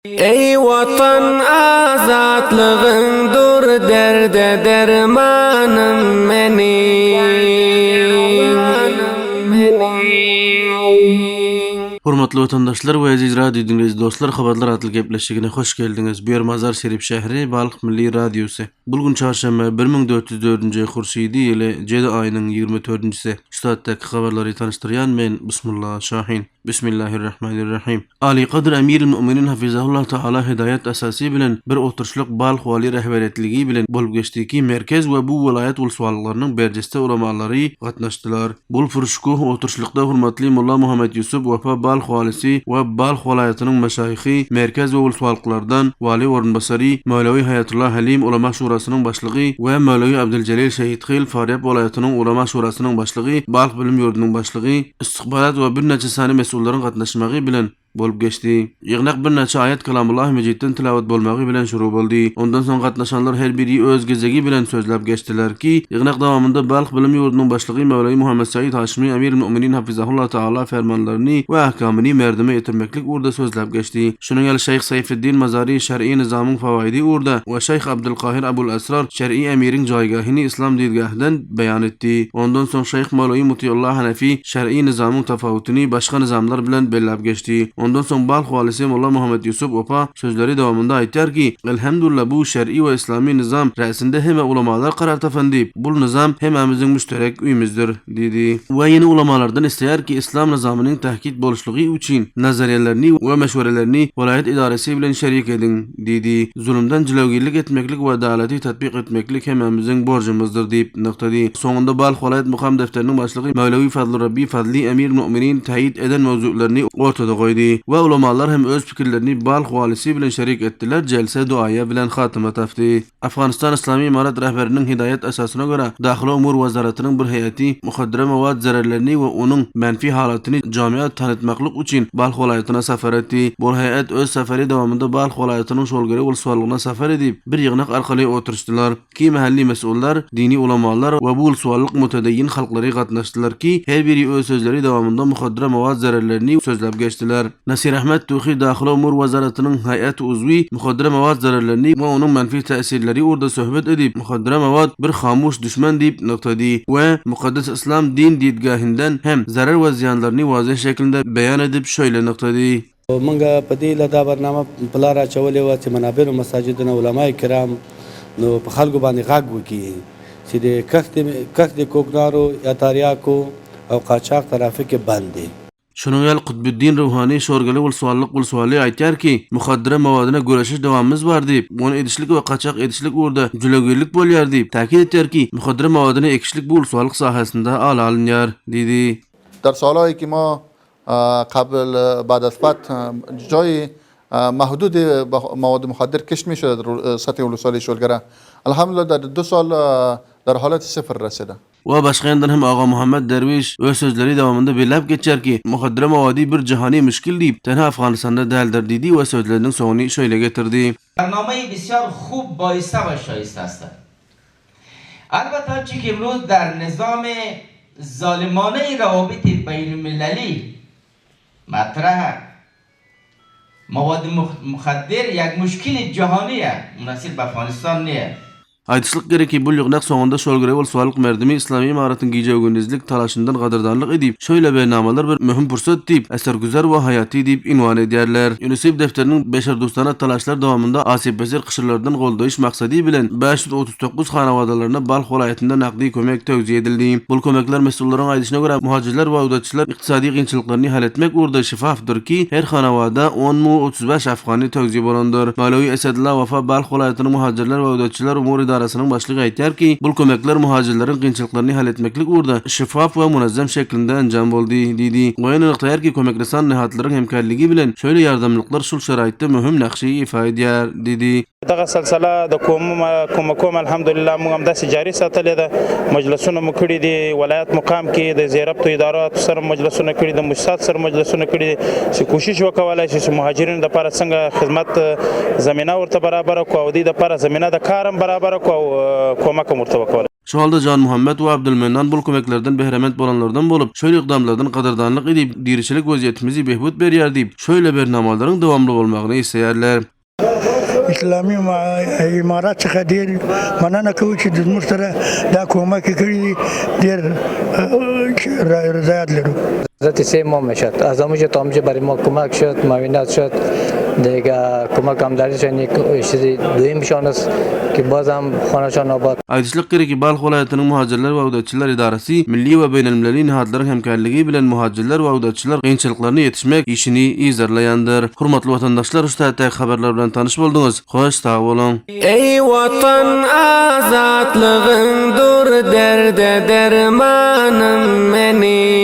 ای وطن آزاد لغندور درد درمانم منی Hurmatly vatandaşlar we aziz radio dinleyici dostlar, habarlar atlı gepleşigine hoş geldiniz. Bir Mazar Şerif şähri Balyk Milli Radiosu. Bulgun çarşamba 1404-nji Hursidi ýyly Jedi aýynyň 24-nji saatdaky habarlary tanıştyrýan men Bismillah Şahin. Bismillahirrahmanirrahim. Ali Qadr Emiril Müminin hafizahullah taala hidayet asasy bilen bir oturşlyk Balyk wali rehberetligi bilen bolup geçdiki merkez we bu vilayet ulsuwallarynyň berjeste ulamalary gatnaşdylar. Bul furşku oturşlykda hurmatly Mulla Muhammed Yusuf Wafa Balyk walisi we Balyk welaýatynyň meşaýihi merkez we ulsuwalyklardan wali orunbasary Mevlevi Hayatullah Halim ulama şurasynyň başlygy we Mevlevi Abdülcelil Şehitxil Faryab welaýatynyň ulama şurasynyň başlygy Balyk bilim ýurdunyň başlygy istikbarat we bir neçe sany mesullaryň gatnaşmagy bilen bolup geçdi. Ýygnak bir neçe ayet kalamullah mejidden tilawat bolmagy bilen şuru boldy. Ondan soň gatnaşanlar her biri öz gezegi bilen sözläp geçdiler ki, ýygnak dawamında Balyk bilim ýurdunyň başlygy Mevlevi Muhammed Said Haşimi Emiril Müminin hafizahullah taala fermanlaryny we ahkamyny merdime ýetirmeklik urda sözläp geçdi. Şunuň ýaly Şeyh Sayfiddin Mazari şer'i nizamyň fawaidi urda we Şeyh Abdülkahir Abul Esrar şer'i emiriň jaýgahyny islam dilgahından beýan etdi. Ondan soň Şeyh Mevlevi Mutiullah Hanefi şer'i nizamyň tafawutyny başga nizamlar bilen belläp geçdi. Ondan soň Balyk walisi Mulla Muhammed Yusuf Opa sözleri dowamında aýtýar ki, elhamdülillah bu şer'i we islami nizam räsinde hemme ulamalar karar tapandy. Bu nizam hemmemiziň müşterek üýümizdir dedi. We ýene ulamalardan isleýär ki, islam nizamynyň tahkik boluşlygy üçin nazariýelerini we meşwerelerini welaýat idaresi bilen şerik edin dedi. Zulümden jilawgirlik etmeklik we adalaty tatbiq etmeklik hemmemiziň borjymyzdyr diýip noktada. Soňunda Balyk welaýat mukam defteriniň başlygy Mevlevi Fadly Rabbi Fadli Emir Müminin taýid eden mowzularyny ortada goýdy. We ulamalar hem öz pikirlerini Balyk walisi bilen şerik etdiler. Jelse duaya bilen hatyma tapdy. Afganistan Islami Imarat rehberiniň hidayet asasyna görä Daxili umur wazaratynyň bir heýeti muhaddara mawad zararlaryny we onuň menfi halatyny jamiýat tanıtmaklyk üçin Balyk welaýatyna safar etdi. Bu heýet öz safary dowamında Balyk welaýatynyň şolgary ulsuwalygyna safar edip bir ýygnak arkaly oturuşdylar ki mahalli mesullar, dini ulamalar we bu ulsuwalyk mutedeyyin halklary gatnaşdylar ki her biri öz sözleri dowamında muhaddara mawad zararlaryny sözläp geçdiler. Nasir Ahmed Tuhi Daxili umur wazaratynyň heýeti uzwy muhaddara mawad zararlaryny we onuň menfi täsirleri urda söhbet edip muhaddara mawad bir hamuş düşman diýip noktady we mukaddes islam din diýdgahyndan hem zarar we ziyanlaryny wazih şeklinde beýan edip şöyle noktady. منګه په دې لدا برنامه پلار اچولې و چې منابر او مساجدونو علماء کرام نو په خلکو باندې غاګ وکړي چې د کښت کوکنارو یا تاریاکو او قاچاق ترافیک بند دي. Şunuň ýaly Kutbuddin Ruhani şorgaly ulsuwaly aýtýar ki, muhaddara mawadyna göreşiş dowamymyz bar diýip, onu edişlik we kaçak edişlik urda jülegirlik bolýar diýip täkid etýär ki, muhaddara mawadyny ekişlik bu ulsuwalyk sahasynda ala alınýar diýdi. در سالهایی که ما قبل بعد از فتح جای محدود مواد مخدر کشف می شده در سطح ولسوالی شولگره، الحمدلله در 2 سال در حالت صفر رسیده. Wa başga ýandan hem Ağa Muhammed Derviş öz sözleri dowamında belläp geçer ki, muhaddara mawady bir jahany müşkil diýip, täne Afganistanda däldir diýdi we sözleriniň soňuny şöyle getirdi. برنامه بسیار خوب بایسته و شایسته است. البته چی که امروز در نظام ظالمانه روابط بین المللی مطرح مواد مخدر یک مشکل جهانیه، منحصر به افغانستان نیست. Aýdyslyk gerek ki, bu ýygnak soňunda şolgary ulsuwalyk merdimi islami imaratyň gijeýgünizlik talaşyndan gadyrdanlyk edip, şöyle bernamalar bir möhüm pursat diýip, esergüzar we hayaty diýip inwan edýärler. UNICEF defteriniň beşer dostana talaşlar dowamında ASPSR kışırlardan goldaýyş maksady bilen 539 hanawadalarına Balyk welaýatynda nakdy kömek tewzi edildi. Bu kömekler mesullaryň aýdyşyna görä muhajirler we awdatçylar iqtisadi gynçylyklaryny hal etmek urda şifafdyr ki, her hanawada 10.35 afgany tewzi bolandyr. Mevlevi Esadullah Wafa Balyk welaýatynyň muhajirler we awdatçylar umur idarasının başlygy aýtýar ki, bu kömekler muhajirleriň gynçylyklaryny hal etmeklik urda şeffaf we munazzam şeklinde enjam boldy diýdi. Goýan ýokdaýar ki, kömekleşen nehatlaryň hemkarlygy bilen şöyle ýardamlyklar şol şeraýatda möhüm nakşy ifa edýär diýdi. دغه سلسله د کوم الحمدلله موږ هم داسې جاری ساتلې ده. مجلسونه مو کړي دي، ولایت مقام کې د زیربط ادارات سره مجلسونه کړي دي، مؤسسات سره مجلسونه کړي دي چې کوشش وکولای شي چې مهاجرینو لپاره څنګه خدمت زمينه ورته برابر کړو او د لپاره زمينه د کارم برابر کړو او کومک ورته وکړو. Şu halda Can Muhammed we Abdülmennan bul kömeklerden behrement bolanlardan bolup, şöyle ykdamlardan gadardanlyk edip, dirçilik weziyetimizi behbud berýär diýip, şöyle bernamalaryň dowamly bolmagyny isleýärler. اسلامی امارات څخه ډیر مننه کوي چې د زموږ سره دا کومک کړی ډیر رضایت لرو. حضرت سه ماه شد از همونجا تا همونجا برای ما کمک شد، معاونت شد دیگه، کمک همدردیشان یک چیزی دویمشان است که بازم خانه‌شان آباد. Aýdyşlyk gereki Balx welaýatynyň Muhajirler we Awdatçylar Idarasy milli we beýnelmilli nihatlaryň hemkärligi bilen muhajirler we awdatçylar gynçylyklaryna ýetişmek işini izarlaýandyr. Hormatly watandaşlar, ustatda habarlar bilen tanyş bolduňyz. Hoş sag bolun. Ey watan azatlygyňdyr derde dermanym meni.